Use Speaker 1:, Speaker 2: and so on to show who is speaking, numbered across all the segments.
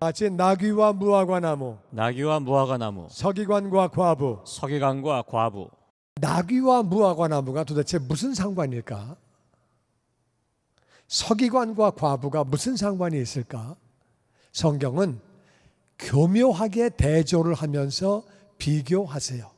Speaker 1: 같이 나귀와 무화과 나무,
Speaker 2: 나귀와 무화과 나무,
Speaker 1: 서기관과 과부.
Speaker 2: 서기관과 과부.
Speaker 1: 나귀와 무화과 나무가 도대체 무슨 상관일까? 서기관과 과부가 무슨 상관이 있을까? 성경은 교묘하게 대조를 하면서 비교하세요.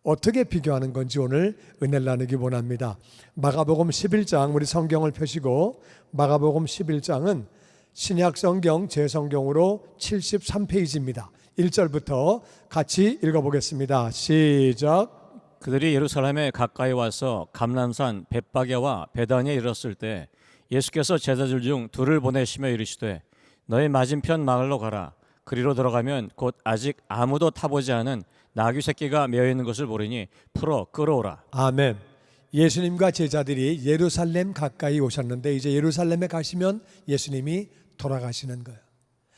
Speaker 1: 어떻게 비교하는 건지 오늘 은혜를 나누기 원합니다. 마가복음 11장, 우리 성경을 펴시고 마가복음 11장은 신약 성경 제 성경으로 73페이지입니다. 1절부터 같이 읽어보겠습니다. 시작.
Speaker 2: 그들이 예루살렘에 가까이 와서 감람산 벳바게와 베다니에 이르렀을 때 예수께서 제자들 중 둘을 보내시며 이르시되 너희 맞은편 마을로 가라. 그리로 들어가면 곧 아직 아무도 타보지 않은 나귀 새끼가 메어 있는 것을 보리니 풀어 끌어오라.
Speaker 1: 아멘. 예수님과 제자들이 예루살렘 가까이 오셨는데 이제 예루살렘에 가시면 예수님이 돌아가시는 거예요.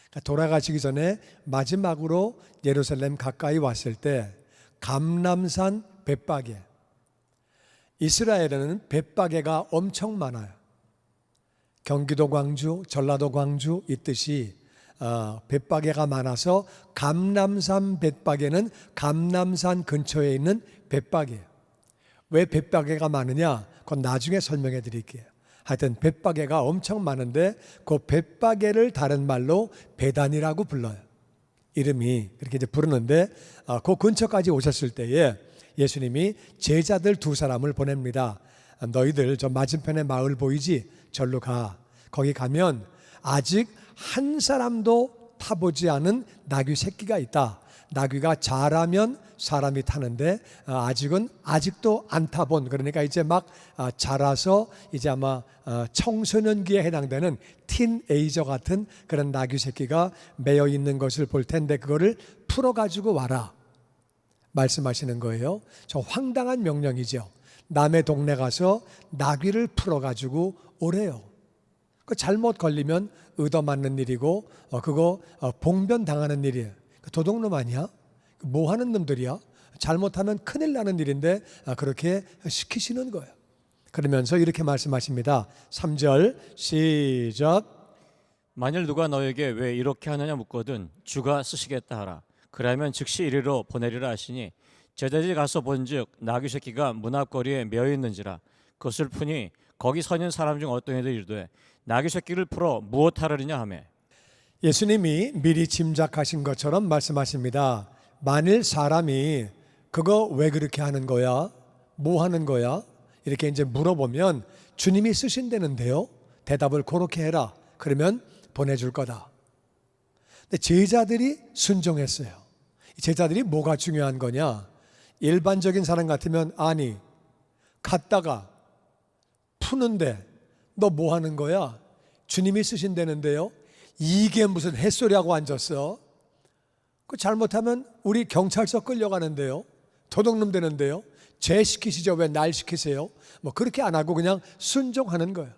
Speaker 1: 그러니까 돌아가시기 전에 마지막으로 예루살렘 가까이 왔을 때 감람산 벳바게, 이스라엘에는 벳바게가 엄청 많아요. 경기도 광주, 전라도 광주 있듯이 벳바게가 많아서 감람산 벳바게는 감람산 근처에 있는 벳바게예요. 왜 벳바게가 많으냐? 그건 나중에 설명해 드릴게요. 하여튼 벳바게가 엄청 많은데 그 벳바게를 다른 말로 베단이라고 불러요. 이름이 그렇게 이제 부르는데 그 근처까지 오셨을 때에 예수님이 제자들 두 사람을 보냅니다. 너희들 저 맞은편에 마을 보이지? 절로 가. 거기 가면 아직 한 사람도 타보지 않은 나귀 새끼가 있다. 나귀가 자라면 사람이 타는데 아직도 안 타본, 그러니까 이제 막 자라서 이제 아마 청소년기에 해당되는 틴에이저 같은 그런 나귀 새끼가 매여 있는 것을 볼 텐데 그거를 풀어가지고 와라 말씀하시는 거예요. 저 황당한 명령이죠. 남의 동네 가서 나귀를 풀어가지고 오래요. 그 잘못 걸리면 얻어맞는 일이고 그거 봉변 당하는 일이에요. 도둑놈 아니야? 뭐 하는 놈들이야? 잘못하면 큰일 나는 일인데 그렇게 시키시는 거예요. 그러면서 이렇게 말씀하십니다. 3절 시작.
Speaker 2: 만일 누가 너에게 왜 이렇게 하느냐 묻거든 주가 쓰시겠다 하라. 그러면 즉시 이리로 보내리라 하시니 제자들이 가서 본즉 나귀 새끼가 문 앞거리에 메어 있는지라. 그것을 푸니 거기 서 있는 사람 중 어떤 이들이 이르되 나귀 새끼를 풀어 무엇 하려느냐 하매.
Speaker 1: 예수님이 미리 짐작하신 것처럼 말씀하십니다. 만일 사람이 그거 왜 그렇게 하는 거야? 뭐 하는 거야? 이렇게 이제 물어보면 주님이 쓰신다는데요. 대답을 그렇게 해라. 그러면 보내줄 거다. 근데 제자들이 순종했어요. 제자들이 뭐가 중요한 거냐? 일반적인 사람 같으면 아니 갔다가 푸는데 너 뭐 하는 거야? 주님이 쓰신다는데요. 이게 무슨 햇소리하고 앉았어? 그 잘못하면 우리 경찰서 끌려가는데요. 도둑놈 되는데요. 죄 시키시죠. 왜 날 시키세요? 뭐 그렇게 안 하고 그냥 순종하는 거예요.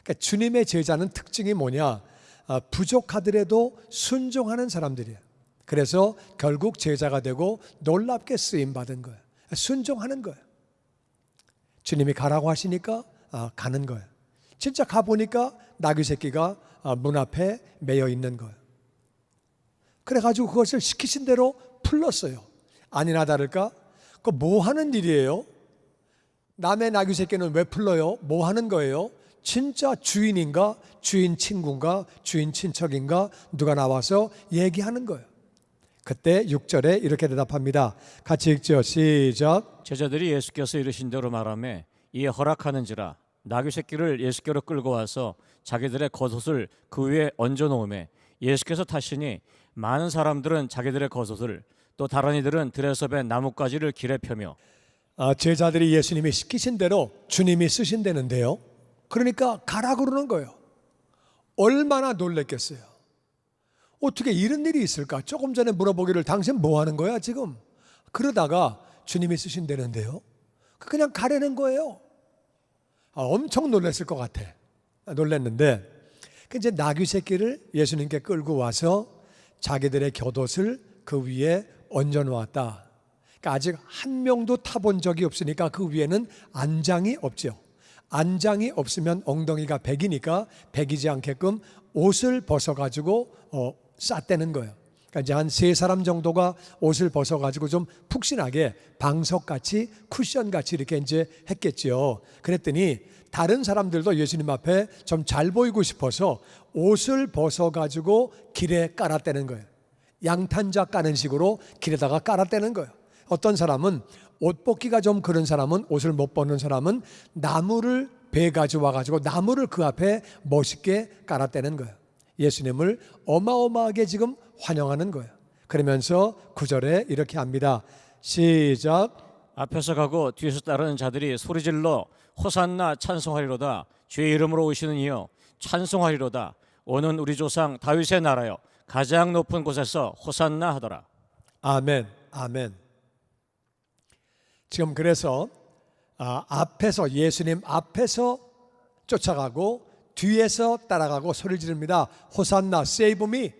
Speaker 1: 그러니까 주님의 제자는 특징이 뭐냐? 부족하더라도 순종하는 사람들이에요. 그래서 결국 제자가 되고 놀랍게 쓰임 받은 거예요. 순종하는 거예요. 주님이 가라고 하시니까 가는 거예요. 진짜 가보니까 나귀 새끼가 문 앞에 매여 있는 거예요. 그래가지고 그것을 시키신 대로 풀렀어요. 아니나 다를까? 그 뭐 하는 일이에요? 남의 나귀 새끼는 왜 풀러요? 뭐 하는 거예요? 진짜 주인인가? 주인 친구인가? 주인 친척인가? 누가 나와서 얘기하는 거예요. 그때 6절에 이렇게 대답합니다. 같이 읽죠. 시작.
Speaker 2: 제자들이 예수께서 이르신 대로 말하며 이에 허락하는지라. 나귀 새끼를 예수께로 끌고 와서 자기들의 겉옷을 그 위에 얹어 놓으매 예수께서 타시니 많은 사람들은 자기들의 겉옷을 또 다른 이들은 들에서 벤 나뭇가지를 길에 펴며.
Speaker 1: 제자들이 예수님이 시키신 대로 주님이 쓰신다는데요. 그러니까 가라 그러는 거예요. 얼마나 놀랬겠어요. 어떻게 이런 일이 있을까? 조금 전에 물어보기를 당신 뭐 하는 거야 지금? 그러다가 주님이 쓰신다는데요. 그냥 가려는 거예요. 엄청 놀랐을 것 같아. 놀랐는데 이제 나귀 새끼를 예수님께 끌고 와서 자기들의 곁옷을 그 위에 얹어 놓았다. 그러니까 아직 한 명도 타본 적이 없으니까 그 위에는 안장이 없죠. 안장이 없으면 엉덩이가 백이니까 백이지 않게끔 옷을 벗어가지고 쌌다는 거예요. 그러니까 이제 한 세 사람 정도가 옷을 벗어가지고 좀 푹신하게 방석같이 쿠션같이 이렇게 이제 했겠지요. 그랬더니 다른 사람들도 예수님 앞에 좀 잘 보이고 싶어서 옷을 벗어가지고 길에 깔았다는 거예요. 양탄자 까는 식으로 길에다가 깔았다는 거예요. 어떤 사람은 옷 벗기가 좀 그런 사람은, 옷을 못 벗는 사람은 나무를 배 가져와 가지고 나무를 그 앞에 멋있게 깔았다는 거예요. 예수님을 어마어마하게 지금 환영하는 거예요. 그러면서 9절에 이렇게 합니다. 시작.
Speaker 2: 앞에서 가고 뒤에서 따르는 자들이 소리질러 호산나 찬송하리로다. 주의 이름으로 오시는 이여 찬송하리로다. 오는 우리 조상 다윗의 나라여 가장 높은 곳에서 호산나 하더라.
Speaker 1: 아멘. 아멘. 지금 그래서 앞에서, 예수님 앞에서 쫓아가고 뒤에서 따라가고 소리를 지릅니다. 호산나, save me.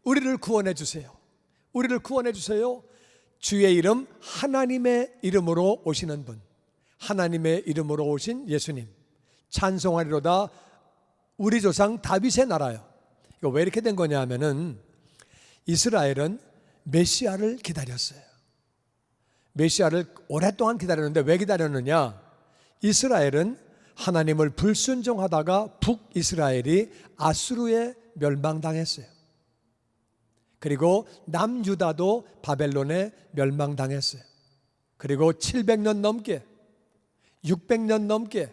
Speaker 1: 우리를 구원해 주세요. 우리를 구원해 주세요. 주의 이름, 하나님의 이름으로 오시는 분, 하나님의 이름으로 오신 예수님, 찬송하리로다. 우리 조상 다윗의 나라요. 이거 왜 이렇게 된 거냐 하면은 이스라엘은 메시아를 기다렸어요. 메시아를 오랫동안 기다렸는데 왜 기다렸느냐? 이스라엘은 하나님을 불순종하다가 북이스라엘이 아수르에 멸망당했어요. 그리고 남유다도 바벨론에 멸망당했어요. 그리고 700년 넘게, 600년 넘게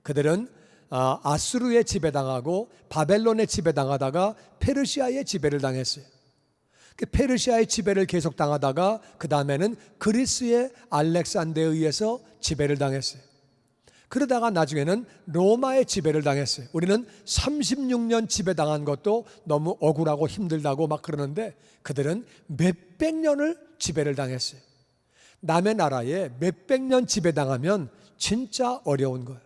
Speaker 1: 그들은 아수르의 지배당하고 바벨론의 지배당하다가 페르시아의 지배를 당했어요. 페르시아의 지배를 계속 당하다가 그 다음에는 그리스의 알렉산더에 의해서 지배를 당했어요. 그러다가 나중에는 로마의 지배를 당했어요. 우리는 36년 지배당한 것도 너무 억울하고 힘들다고 막 그러는데 그들은 몇백 년을 지배를 당했어요. 남의 나라에 몇백 년 지배당하면 진짜 어려운 거예요.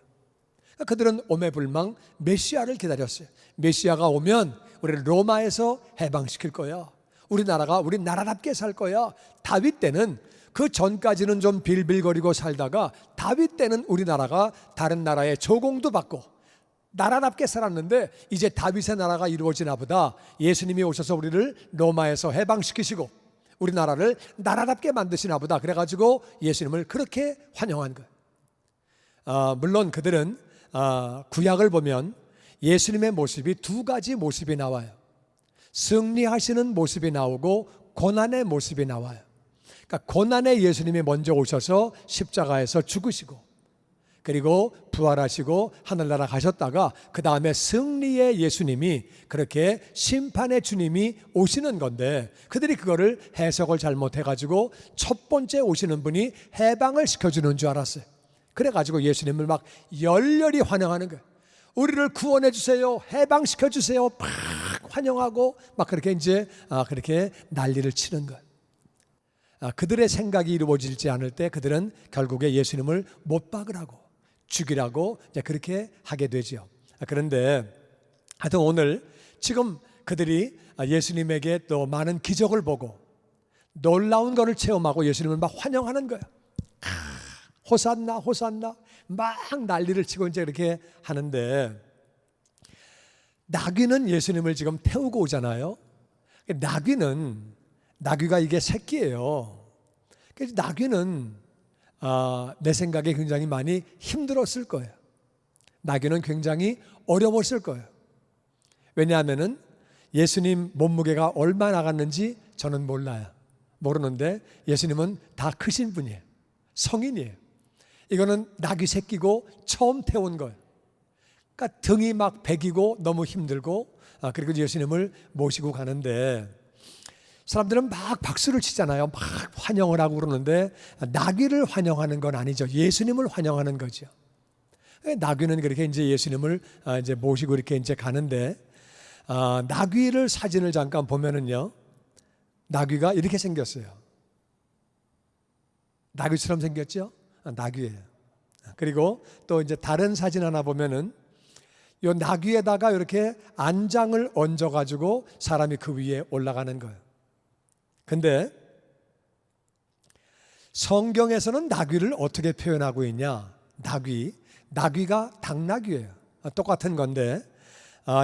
Speaker 1: 그들은 오매불망 메시아를 기다렸어요. 메시아가 오면 우리를 로마에서 해방시킬 거야. 우리나라가 우리 나라답게 살 거야. 다윗 때는, 그 전까지는 좀 빌빌거리고 살다가 다윗 때는 우리나라가 다른 나라의 조공도 받고 나라답게 살았는데 이제 다윗의 나라가 이루어지나 보다. 예수님이 오셔서 우리를 로마에서 해방시키시고 우리나라를 나라답게 만드시나 보다. 그래가지고 예수님을 그렇게 환영한 거예요. 물론 그들은 구약을 보면 예수님의 모습이 두 가지 모습이 나와요. 승리하시는 모습이 나오고 고난의 모습이 나와요. 그러니까 고난의 예수님이 먼저 오셔서 십자가에서 죽으시고 그리고 부활하시고 하늘나라 가셨다가 그 다음에 승리의 예수님이, 그렇게 심판의 주님이 오시는 건데 그들이 그거를 해석을 잘못해가지고 첫 번째 오시는 분이 해방을 시켜주는 줄 알았어요. 그래가지고 예수님을 막 열렬히 환영하는 거예요. 우리를 구원해 주세요, 해방시켜 주세요, 막 환영하고 막 그렇게 이제 그렇게 난리를 치는 것. 그들의 생각이 이루어지지 않을 때 그들은 결국에 예수님을 못 박으라고, 죽이라고 이제 그렇게 하게 되죠. 그런데 하여튼 오늘 지금 그들이 예수님에게 또 많은 기적을 보고 놀라운 것을 체험하고 예수님을 막 환영하는 거예요. 호산나 호산나 막 난리를 치고 이제 이렇게 하는데, 나귀는 예수님을 지금 태우고 오잖아요. 나귀가 이게 새끼예요. 그래서 나귀는 내 생각에 굉장히 많이 힘들었을 거예요. 나귀는 굉장히 어려웠을 거예요. 왜냐하면은 예수님 몸무게가 얼마 나갔는지 저는 몰라요. 모르는데 예수님은 다 크신 분이에요. 성인이에요. 이거는 나귀 새끼고 처음 태운 거예요. 그러니까 등이 막 베기고 너무 힘들고, 그리고 예수님을 모시고 가는데 사람들은 막 박수를 치잖아요. 막 환영을 하고 그러는데 나귀를 환영하는 건 아니죠. 예수님을 환영하는 거죠. 나귀는 그렇게 이제 예수님을 이제 모시고 이렇게 이제 가는데, 나귀를 사진을 잠깐 보면은요, 나귀가 이렇게 생겼어요. 나귀처럼 생겼죠? 나귀예요. 그리고 또 이제 다른 사진 하나 보면은 요 나귀에다가 이렇게 안장을 얹어 가지고 사람이 그 위에 올라가는 거예요. 근데 성경에서는 나귀를 어떻게 표현하고 있냐? 나귀가 당나귀예요. 똑같은 건데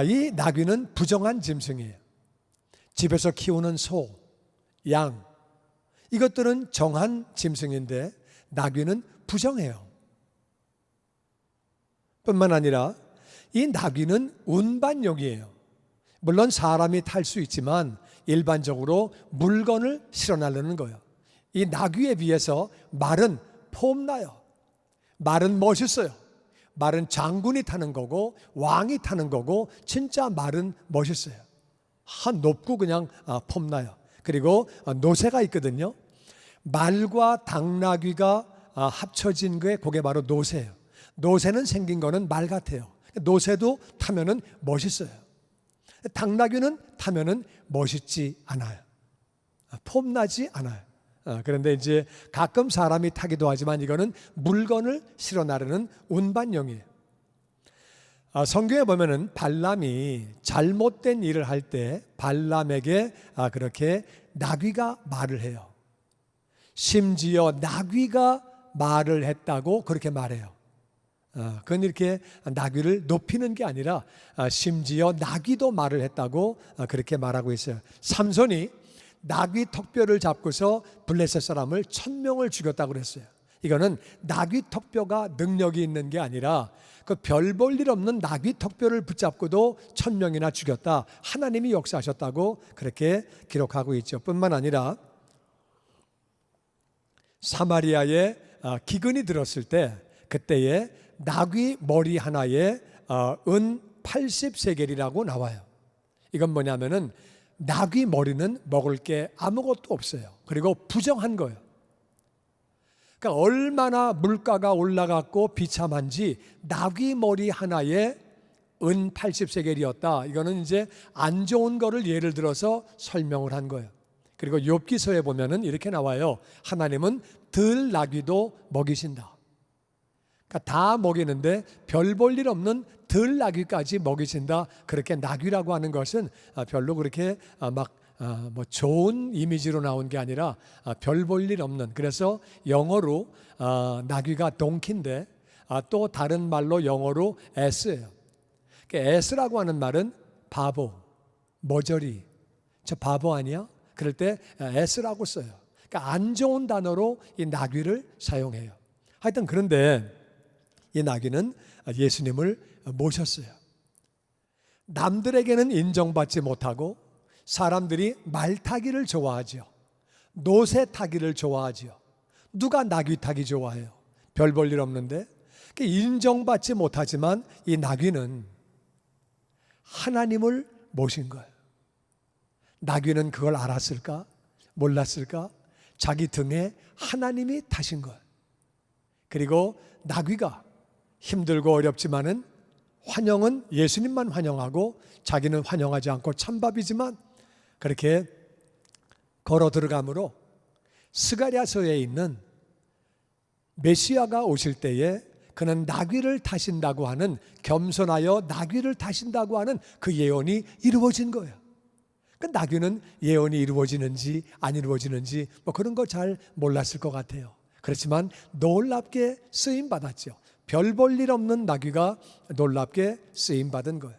Speaker 1: 이 나귀는 부정한 짐승이에요. 집에서 키우는 소, 양, 이것들은 정한 짐승인데 나귀는 부정해요. 뿐만 아니라 이 나귀는 운반용이에요. 물론 사람이 탈 수 있지만 일반적으로 물건을 실어 나르는 거예요. 이 나귀에 비해서 말은 폼나요. 말은 멋있어요. 말은 장군이 타는 거고 왕이 타는 거고 진짜 말은 멋있어요. 높고 그냥 폼나요. 그리고 노새가 있거든요. 말과 당나귀가 합쳐진 게 그게 바로 노새예요. 노새는 생긴 거는 말 같아요. 노새도 타면은 멋있어요. 당나귀는 타면은 멋있지 않아요. 폼나지 않아요. 그런데 이제 가끔 사람이 타기도 하지만 이거는 물건을 실어 나르는 운반용이에요. 성경에 보면은 발람이 잘못된 일을 할 때 발람에게 그렇게 나귀가 말을 해요. 심지어 나귀가 말을 했다고 그렇게 말해요. 그건 이렇게 나귀를 높이는 게 아니라 심지어 나귀도 말을 했다고 그렇게 말하고 있어요. 삼손이 나귀 턱뼈를 잡고서 블레셋 사람을 1000명을 죽였다고 그랬어요. 이거는 나귀 턱뼈가 능력이 있는 게 아니라 그 별 볼 일 없는 나귀 턱뼈를 붙잡고도 1000명이나 죽였다. 하나님이 역사하셨다고 그렇게 기록하고 있죠. 뿐만 아니라 사마리아에 기근이 들었을 때 그때에 나귀 머리 하나에 은 80세겔이라고 나와요. 이건 뭐냐면은 나귀 머리는 먹을 게 아무것도 없어요. 그리고 부정한 거예요. 그러니까 얼마나 물가가 올라갔고 비참한지 나귀 머리 하나에 은 80세겔이었다. 이거는 이제 안 좋은 거를 예를 들어서 설명을 한 거예요. 그리고 욥기서에 보면은 이렇게 나와요. 하나님은 들 나귀도 먹이신다. 그러니까 다 먹이는데 별 볼 일 없는 들 나귀까지 먹이신다. 그렇게 나귀라고 하는 것은 별로 그렇게 뭐 좋은 이미지로 나온 게 아니라 별 볼 일 없는, 그래서 영어로 나귀가 동키인데 또 다른 말로 영어로 S예요. S라고 하는 말은 바보, 머저리, 저 바보 아니야? 그럴 때 S라고 써요. 그러니까 안 좋은 단어로 이 나귀를 사용해요. 하여튼 그런데 이 나귀는 예수님을 모셨어요. 남들에게는 인정받지 못하고 사람들이 말 타기를 좋아하죠. 노새 타기를 좋아하죠. 누가 나귀 타기 좋아해요? 별 볼 일 없는데. 인정받지 못하지만 이 나귀는 하나님을 모신 거예요. 나귀는 그걸 알았을까? 몰랐을까? 자기 등에 하나님이 타신 거예요. 그리고 나귀가 힘들고 어렵지만은 환영은 예수님만 환영하고 자기는 환영하지 않고 찬밥이지만 그렇게 걸어 들어가므로 스가랴서에 있는 메시아가 오실 때에 그는 나귀를 타신다고 하는, 겸손하여 나귀를 타신다고 하는 그 예언이 이루어진 거예요. 그 나귀는 예언이 이루어지는지 안 이루어지는지 뭐 그런 거 잘 몰랐을 것 같아요. 그렇지만 놀랍게 쓰임 받았죠. 별 볼 일 없는 나귀가 놀랍게 쓰임 받은 거예요.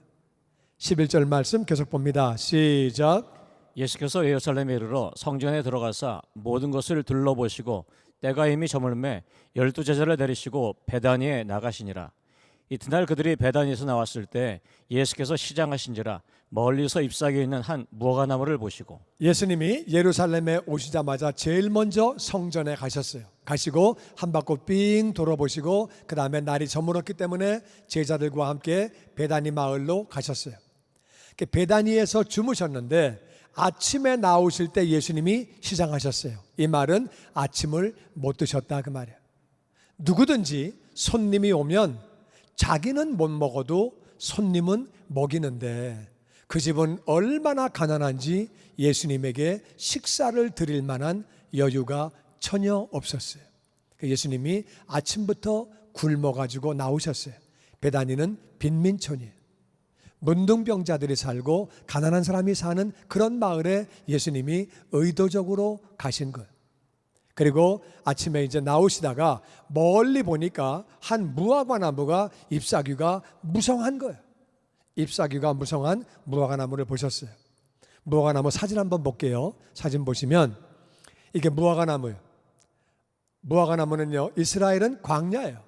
Speaker 1: 11절 말씀 계속 봅니다. 시작.
Speaker 2: 예수께서 예루살렘에 이르러 성전에 들어가사 모든 것을 둘러보시고 때가 이미 저물매 12제자를 내리시고 베다니에 나가시니라. 이튿날 그들이 베다니에서 나왔을 때 예수께서 시장하신지라 멀리서 잎사귀에 있는 한 무화과나무를 보시고.
Speaker 1: 예수님이 예루살렘에 오시자마자 제일 먼저 성전에 가셨어요. 가시고 한 바퀴 삥 돌아보시고 그 다음에 날이 저물었기 때문에 제자들과 함께 베다니 마을로 가셨어요. 베다니에서 주무셨는데 아침에 나오실 때 예수님이 시장하셨어요. 이 말은 아침을 못 드셨다 그 말이에요. 누구든지 손님이 오면 자기는 못 먹어도 손님은 먹이는데 그 집은 얼마나 가난한지 예수님에게 식사를 드릴 만한 여유가 전혀 없었어요. 예수님이 아침부터 굶어가지고 나오셨어요. 베다니는 빈민촌이에요. 문둥병자들이 살고 가난한 사람이 사는 그런 마을에 예수님이 의도적으로 가신 거예요. 그리고 아침에 이제 나오시다가 멀리 보니까 한 무화과 나무가 잎사귀가 무성한 거예요. 잎사귀가 무성한 무화과 나무를 보셨어요. 무화과나무 사진 한번 볼게요. 사진 보시면 이게 무화과나무예요. 무화과나무는요, 이스라엘은 광야예요.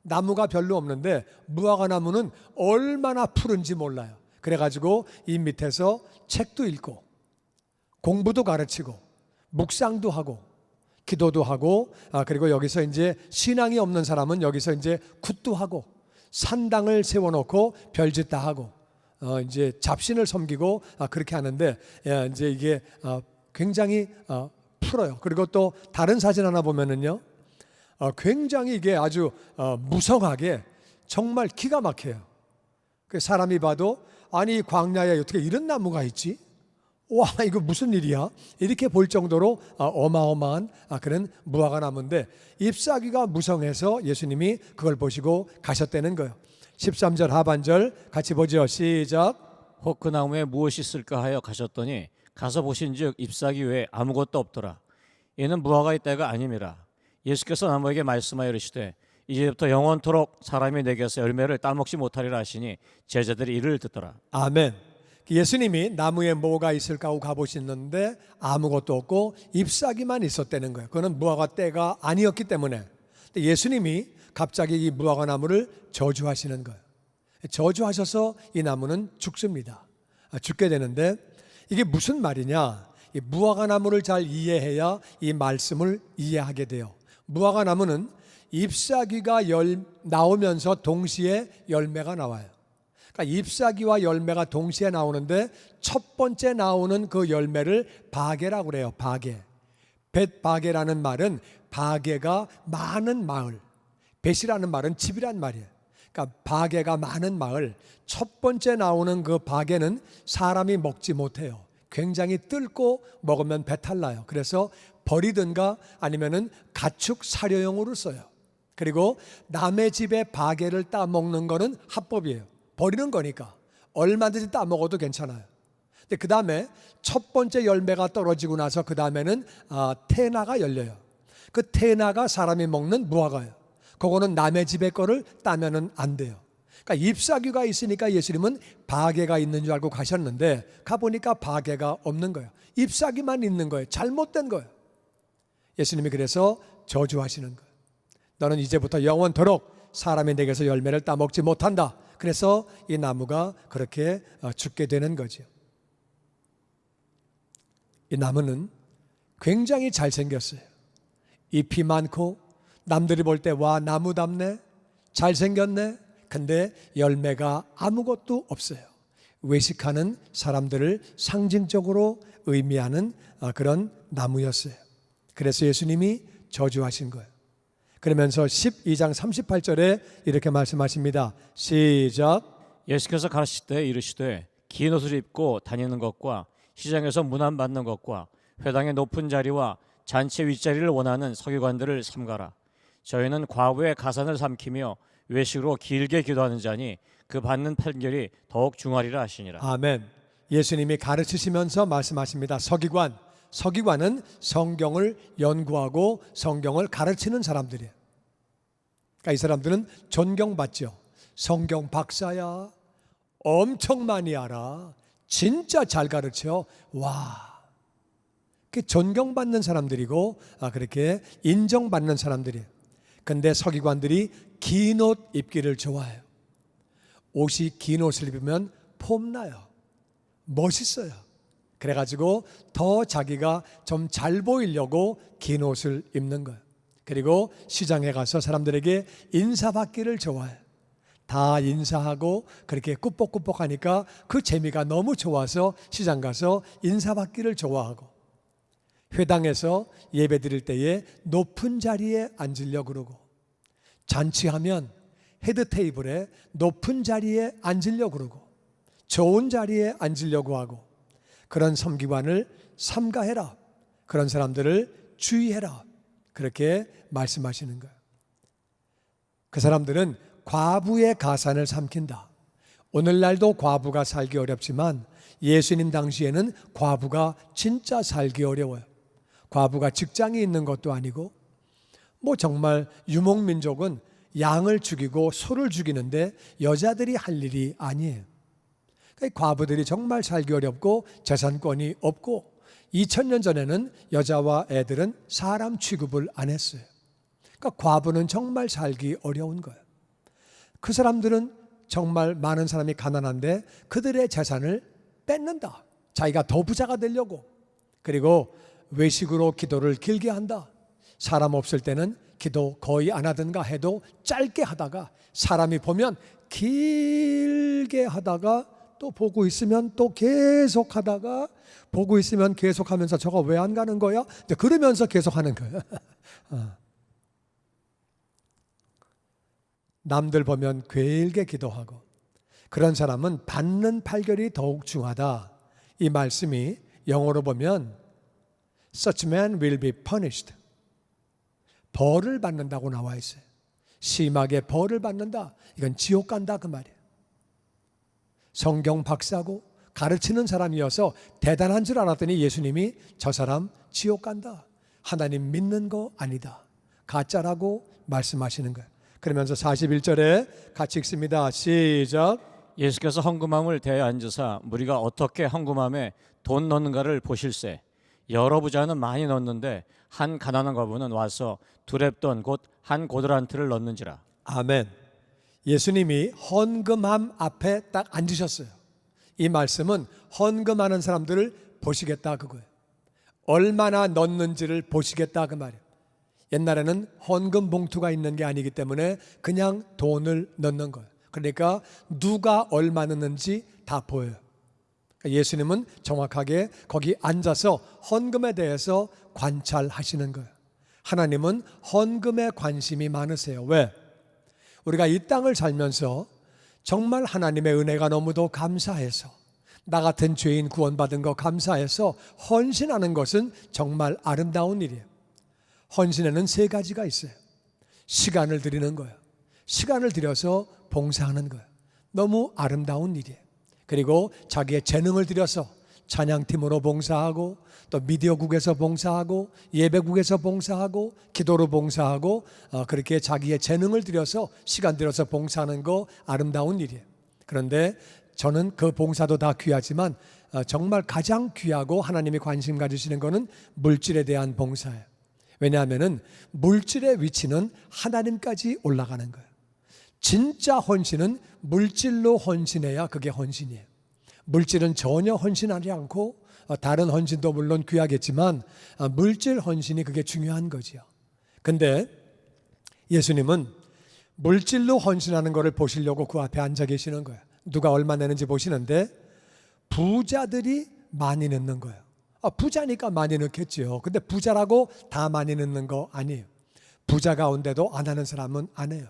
Speaker 1: 나무가 별로 없는데 무화과나무는 얼마나 푸른지 몰라요. 그래가지고 이 밑에서 책도 읽고 공부도 가르치고 묵상도 하고 기도도 하고, 그리고 여기서 이제 신앙이 없는 사람은 여기서 이제 굿도 하고 산당을 세워놓고 별짓 다 하고 이제 잡신을 섬기고 그렇게 하는데, 이제 이게 굉장히 풀어요. 그리고 또 다른 사진 하나 보면은요, 굉장히 이게 아주 무성하게 정말 기가 막혀요. 그 사람이 봐도 아니 광야에 어떻게 이런 나무가 있지? 와, 이거 무슨 일이야? 이렇게 볼 정도로 어마어마한 그런 무화과 나무인데 잎사귀가 무성해서 예수님이 그걸 보시고 가셨다는 거예요. 13절 하반절 같이 보죠. 시작.
Speaker 2: 혹 그 나무에 무엇이 있을까 하여 가셨더니 가서 보신즉 잎사귀 외에 아무것도 없더라. 이는 무화과의 때가 아님이라. 예수께서 나무에게 말씀하여 이르시되 이제부터 영원토록 사람이 내게서 열매를 따먹지 못하리라 하시니 제자들이 이를 듣더라.
Speaker 1: 아멘. 예수님이 나무에 뭐가 있을까 하고 가보시는데 아무것도 없고 잎사귀만 있었다는 거예요. 그거는 무화과 때가 아니었기 때문에. 예수님이 갑자기 이 무화과 나무를 저주하시는 거예요. 저주하셔서 이 나무는 죽습니다. 죽게 되는데 이게 무슨 말이냐? 이 무화과 나무를 잘 이해해야 이 말씀을 이해하게 돼요. 무화과 나무는 잎사귀가 나오면서 동시에 열매가 나와요. 그러니까 잎사귀와 열매가 동시에 나오는데 첫 번째 나오는 그 열매를 바게라고 그래요. 바게. 벳바게라는 말은 바게가 많은 마을. 벳이라는 말은 집이란 말이에요. 그러니까 바게가 많은 마을. 첫 번째 나오는 그 바게는 사람이 먹지 못해요. 굉장히 뜰고 먹으면 배탈 나요. 그래서 버리든가 아니면은 가축 사료용으로 써요. 그리고 남의 집에 바게를 따 먹는 거는 합법이에요. 버리는 거니까 얼마든지 따 먹어도 괜찮아요. 근데 그 다음에 첫 번째 열매가 떨어지고 나서 그 다음에는 테나가 열려요. 그 테나가 사람이 먹는 무화과예요. 그거는 남의 집의 거를 따면은 안 돼요. 그러니까 잎사귀가 있으니까 예수님은 바게가 있는 줄 알고 가셨는데 가보니까 바게가 없는 거예요. 잎사귀만 있는 거예요. 잘못된 거예요. 예수님이 그래서 저주하시는 거예요. 너는 이제부터 영원토록 사람이 내게서 열매를 따먹지 못한다. 그래서 이 나무가 그렇게 죽게 되는 거죠. 이 나무는 굉장히 잘생겼어요. 잎이 많고 남들이 볼 때 와 나무답네, 잘생겼네. 근데 열매가 아무것도 없어요. 외식하는 사람들을 상징적으로 의미하는 그런 나무였어요. 그래서 예수님이 저주하신 거예요. 그러면서 12장 38절에 이렇게 말씀하십니다. 시작.
Speaker 2: 예수께서 가르치되 이르시되 긴 옷을 입고 다니는 것과 시장에서 문안 받는 것과 회당의 높은 자리와 잔치 윗자리를 원하는 서기관들을 삼가라. 저희는 과부의 가산을 삼키며 외식으로 길게 기도하는 자니 그 받는 판결이 더욱 중하리라 하시니라.
Speaker 1: 아멘. 예수님이 가르치시면서 말씀하십니다. 서기관은 성경을 연구하고 성경을 가르치는 사람들이에요. 그러니까 이 사람들은 존경받죠. 성경 박사야, 엄청 많이 알아, 진짜 잘 가르쳐. 와, 그 존경받는 사람들이고 그렇게 인정받는 사람들이에요. 근데 서기관들이 긴 옷 입기를 좋아해요. 옷이 긴 옷을 입으면 폼나요. 멋있어요. 그래가지고 더 자기가 좀 잘 보이려고 긴 옷을 입는 거예요. 그리고 시장에 가서 사람들에게 인사받기를 좋아해요. 다 인사하고 그렇게 꾸벅꾸벅 하니까 그 재미가 너무 좋아서 시장 가서 인사받기를 좋아하고, 회당에서 예배 드릴 때에 높은 자리에 앉으려고 그러고, 잔치하면 헤드 테이블에 높은 자리에 앉으려고 그러고, 좋은 자리에 앉으려고 하고, 그런 섬기관을 삼가해라. 그런 사람들을 주의해라. 그렇게 말씀하시는 거예요. 그 사람들은 과부의 가산을 삼킨다. 오늘날도 과부가 살기 어렵지만 예수님 당시에는 과부가 진짜 살기 어려워요. 과부가 직장이 있는 것도 아니고, 정말 유목민족은 양을 죽이고 소를 죽이는데 여자들이 할 일이 아니에요. 과부들이 정말 살기 어렵고 재산권이 없고 2000년 전에는 여자와 애들은 사람 취급을 안 했어요. 그러니까 과부는 정말 살기 어려운 거예요. 그 사람들은 정말 많은 사람이 가난한데 그들의 재산을 뺏는다. 자기가 더 부자가 되려고. 그리고 외식으로 기도를 길게 한다. 사람 없을 때는 기도 거의 안 하든가 해도 짧게 하다가 사람이 보면 길게 하다가 또 보고 있으면 또 계속 하다가 보고 있으면 계속 하면서 저거 왜 안 가는 거야? 그러면서 계속 하는 거예요. 남들 보면 길게 기도하고 그런 사람은 받는 판결이 더욱 중하다. 이 말씀이 영어로 보면 Such man will be punished. 벌을 받는다고 나와 있어요. 심하게 벌을 받는다. 이건 지옥 간다 그 말이에요. 성경 박사고 가르치는 사람이어서 대단한 줄 알았더니 예수님이 저 사람 지옥 간다. 하나님 믿는 거 아니다. 가짜라고 말씀하시는 거예요. 그러면서 41절에 같이 읽습니다. 시작.
Speaker 2: 예수께서 헌금함을 대에 앉으사 무리가 어떻게 헌금함에 돈 넣는가를 보실세. 여러 부자는 많이 넣는데 한 가난한 과부는 와서 두 렙돈 곧 한 고드란트를 넣는지라.
Speaker 1: 아멘. 예수님이 헌금함 앞에 딱 앉으셨어요. 이 말씀은 헌금하는 사람들을 보시겠다 그거예요. 얼마나 넣는지를 보시겠다 그 말이에요. 옛날에는 헌금 봉투가 있는 게 아니기 때문에 그냥 돈을 넣는 거예요. 그러니까 누가 얼마 넣는지 다 보여요. 예수님은 정확하게 거기 앉아서 헌금에 대해서 관찰하시는 거예요. 하나님은 헌금에 관심이 많으세요. 왜? 우리가 이 땅을 살면서 정말 하나님의 은혜가 너무도 감사해서 나 같은 죄인 구원받은 거 감사해서 헌신하는 것은 정말 아름다운 일이에요. 헌신에는 세 가지가 있어요. 시간을 드리는 거예요. 시간을 들여서 봉사하는 거예요. 너무 아름다운 일이에요. 그리고 자기의 재능을 들여서 찬양팀으로 봉사하고 또 미디어국에서 봉사하고 예배국에서 봉사하고 기도로 봉사하고 그렇게 자기의 재능을 들여서 시간 들여서 봉사하는 거 아름다운 일이에요. 그런데 저는 그 봉사도 다 귀하지만 정말 가장 귀하고 하나님이 관심 가지시는 거는 물질에 대한 봉사예요. 왜냐하면 물질의 위치는 하나님까지 올라가는 거예요. 진짜 헌신은 물질로 헌신해야 그게 헌신이에요. 물질은 전혀 헌신하지 않고 다른 헌신도 물론 귀하겠지만 물질 헌신이 그게 중요한 거지요. 근데 예수님은 물질로 헌신하는 것을 보시려고 그 앞에 앉아 계시는 거예요. 누가 얼마 내는지 보시는데 부자들이 많이 넣는 거예요. 부자니까 많이 넣겠지요. 근데 부자라고 다 많이 넣는 거 아니에요. 부자 가운데도 안 하는 사람은 안 해요.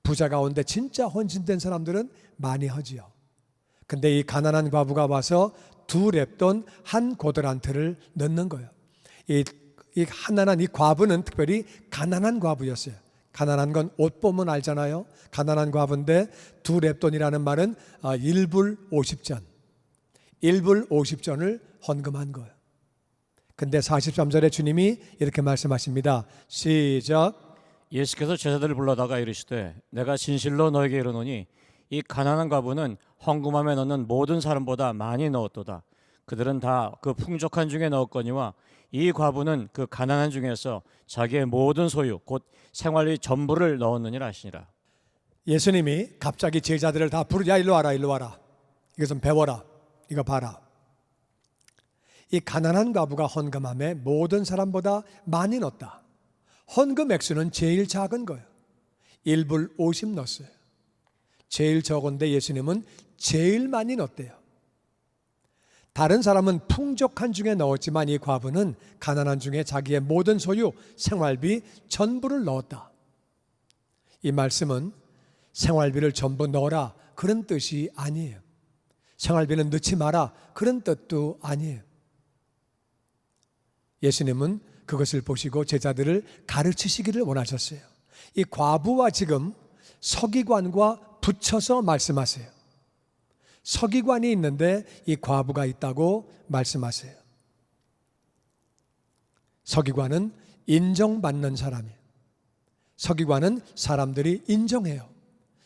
Speaker 1: 부자 가운데 진짜 헌신된 사람들은 많이 하지요. 근데 이 가난한 과부가 와서 두 렙돈 한 고드란트를 넣는 거예요. 이 가난한 이 과부는 특별히 가난한 과부였어요. 가난한 건 옷 보면 알잖아요. 가난한 과부인데 두 렙돈이라는 말은 1불 50전. 1불 50전을 헌금한 거예요. 근데 43절에 주님이 이렇게 말씀하십니다. 시작.
Speaker 2: 예수께서 제자들을 불러다가 이르시되 내가 진실로 너에게 이르노니 이 가난한 과부는 헌금함에 넣는 모든 사람보다 많이 넣었도다. 그들은 다 그 풍족한 중에 넣었거니와 이 과부는 그 가난한 중에서 자기의 모든 소유 곧 생활비 전부를 넣었느니라 하시니라.
Speaker 1: 예수님이 갑자기 제자들을 다 부르자. 일로 와라, 일로 와라. 이거 좀 배워라. 이거 봐라. 이 가난한 과부가 헌금함에 모든 사람보다 많이 넣었다. 헌금 액수는 제일 작은 거예요. 1불 50 넣었어요. 제일 적은데 예수님은 제일 많이 넣었대요. 다른 사람은 풍족한 중에 넣었지만 이 과부는 가난한 중에 자기의 모든 소유, 생활비 전부를 넣었다. 이 말씀은 생활비를 전부 넣어라 그런 뜻이 아니에요. 생활비는 넣지 마라 그런 뜻도 아니에요. 예수님은 그것을 보시고 제자들을 가르치시기를 원하셨어요. 이 과부와 지금 서기관과 붙여서 말씀하세요. 서기관이 있는데 이 과부가 있다고 말씀하세요. 서기관은 인정받는 사람이에요. 서기관은 사람들이 인정해요.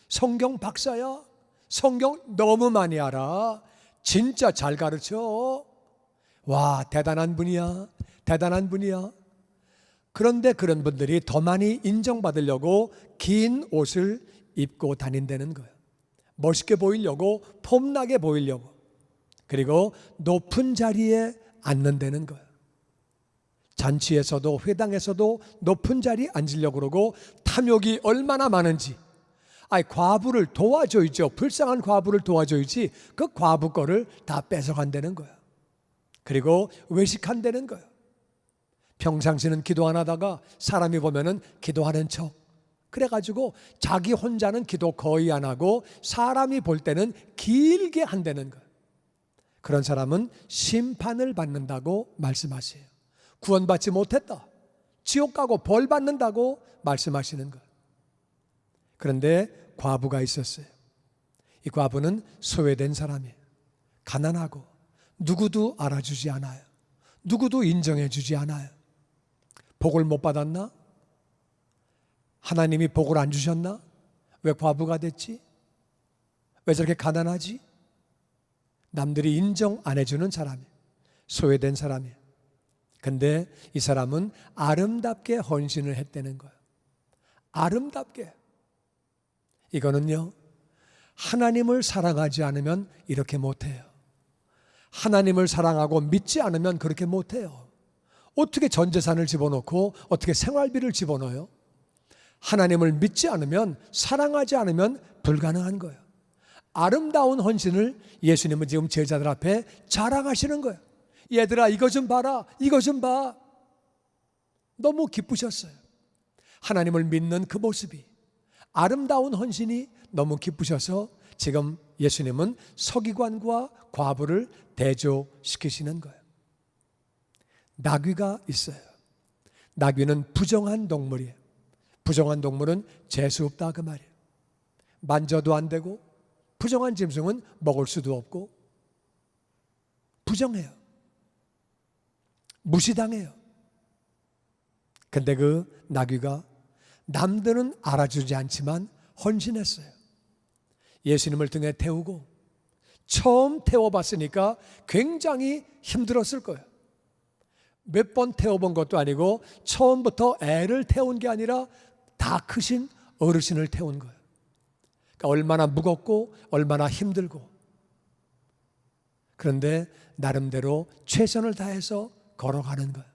Speaker 1: 성경 박사야, 성경 너무 많이 알아. 진짜 잘 가르쳐. 와, 대단한 분이야. 대단한 분이야. 그런데 그런 분들이 더 많이 인정받으려고 긴 옷을 입고 다닌다는 거예요. 멋있게 보이려고, 폼나게 보이려고. 그리고 높은 자리에 앉는다는 거예요. 잔치에서도 회당에서도 높은 자리에 앉으려고 그러고, 탐욕이 얼마나 많은지. 과부를 도와줘야죠. 불쌍한 과부를 도와줘야지 그 과부 거를 다 뺏어간다는 거예요. 그리고 외식한다는 거예요. 평상시는 기도 안 하다가 사람이 보면은 기도하는 척. 그래가지고 자기 혼자는 기도 거의 안 하고 사람이 볼 때는 길게 한다는 거예요. 그런 사람은 심판을 받는다고 말씀하세요. 구원받지 못했다, 지옥 가고 벌 받는다고 말씀하시는 거예요. 그런데 과부가 있었어요. 이 과부는 소외된 사람이에요. 가난하고 누구도 알아주지 않아요. 누구도 인정해 주지 않아요. 복을 못 받았나? 하나님이 복을 안 주셨나? 왜 과부가 됐지? 왜 저렇게 가난하지? 남들이 인정 안 해주는 사람이에요. 소외된 사람이에요. 근데 이 사람은 아름답게 헌신을 했다는 거예요. 아름답게. 이거는요, 하나님을 사랑하지 않으면 이렇게 못해요. 하나님을 사랑하고 믿지 않으면 그렇게 못해요. 어떻게 전 재산을 집어넣고 어떻게 생활비를 집어넣어요? 하나님을 믿지 않으면, 사랑하지 않으면 불가능한 거예요. 아름다운 헌신을 예수님은 지금 제자들 앞에 자랑하시는 거예요. 얘들아, 이거 좀 봐라, 이거 좀 봐. 너무 기쁘셨어요. 하나님을 믿는 그 모습이, 아름다운 헌신이 너무 기쁘셔서 지금 예수님은 서기관과 과부를 대조시키시는 거예요. 나귀가 있어요. 나귀는 부정한 동물이에요. 부정한 동물은 재수 없다 그 말이에요. 만져도 안 되고, 부정한 짐승은 먹을 수도 없고, 부정해요. 무시당해요. 근데 그 나귀가 남들은 알아주지 않지만 헌신했어요. 예수님을 등에 태우고, 처음 태워봤으니까 굉장히 힘들었을 거예요. 몇 번 태워본 것도 아니고 처음부터 애를 태운 게 아니라 다 크신 어르신을 태운 거예요. 그러니까 얼마나 무겁고 얼마나 힘들고. 그런데 나름대로 최선을 다해서 걸어가는 거예요.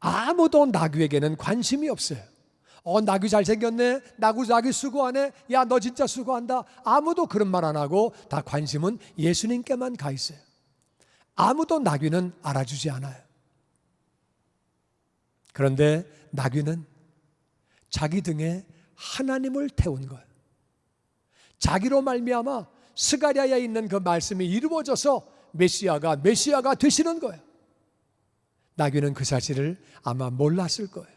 Speaker 1: 아무도 나귀에게는 관심이 없어요. 나귀 잘생겼네, 나귀 수고하네, 야 너 진짜 수고한다. 아무도 그런 말 안 하고 다 관심은 예수님께만 가 있어요. 아무도 나귀는 알아주지 않아요. 그런데 나귀는 자기 등에 하나님을 태운 거예요. 자기로 말미암아 스가랴에 있는 그 말씀이 이루어져서 메시아가 되시는 거예요. 나귀는 그 사실을 아마 몰랐을 거예요.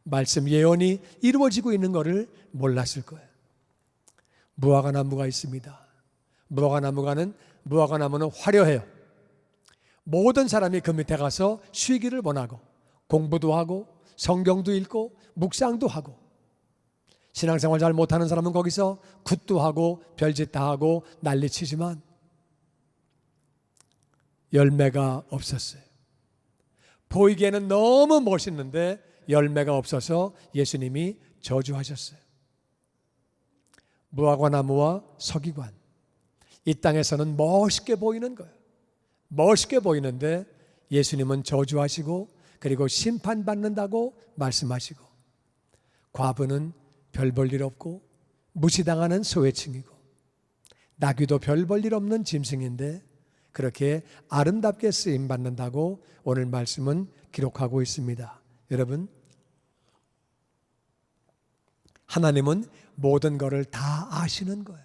Speaker 1: 말씀 예언이 이루어지고 있는 것을 몰랐을 거예요. 무화과 나무가 있습니다. 무화과 나무는 화려해요. 모든 사람이 그 밑에 가서 쉬기를 원하고, 공부도 하고 성경도 읽고 묵상도 하고, 신앙생활 잘 못하는 사람은 거기서 굿도 하고 별짓 다 하고 난리치지만 열매가 없었어요. 보이기에는 너무 멋있는데 열매가 없어서 예수님이 저주하셨어요. 무화과 나무와 서기관, 이 땅에서는 멋있게 보이는 거예요. 멋있게 보이는데 예수님은 저주하시고, 그리고 심판받는다고 말씀하시고, 과부는 별 볼 일 없고 무시당하는 소외층이고, 나귀도 별 볼 일 없는 짐승인데 그렇게 아름답게 쓰임받는다고 오늘 말씀은 기록하고 있습니다. 여러분, 하나님은 모든 것을 다 아시는 거예요.